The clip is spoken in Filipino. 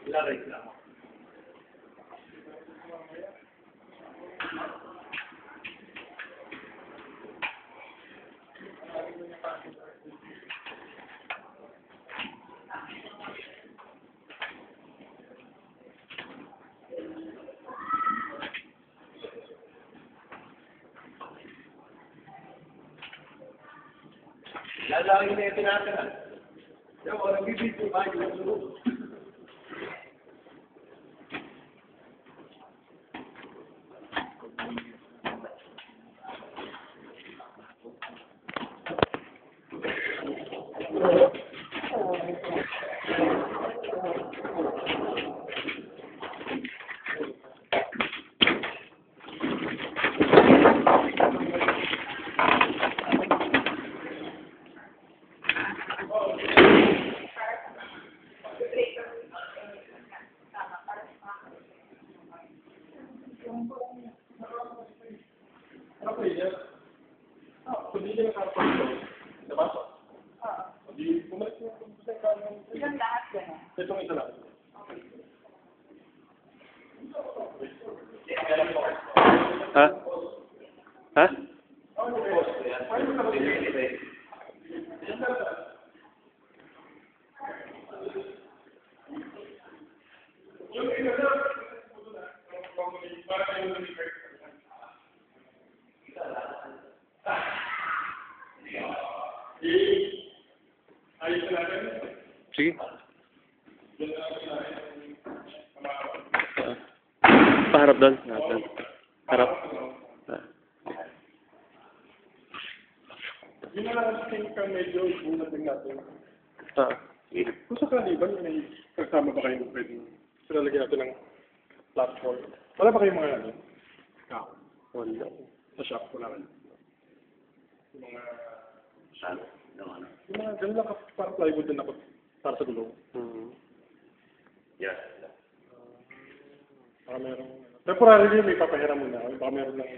Ilang reklamo. Lalaki na yung tinatira. Yung walang bibidyo ka, yung sunod. Itong isa lang. Ha? Ha? Sige. Paharap doon. Harap. Yun na lang kasi medyo bunad din natin. Ah. Kung sakali ba, may kasama ba kayo pwede? Pinalagyan natin ng platform. Wala ba kayong mga ano? Wala. Sa shop ko lang. Yung mga... Saan? Yung ano? Yung mga ganun lang parang plywood din ako para sa gulong. Yes. Baka merong... Temporarily may papahiram muna. Baka meron lang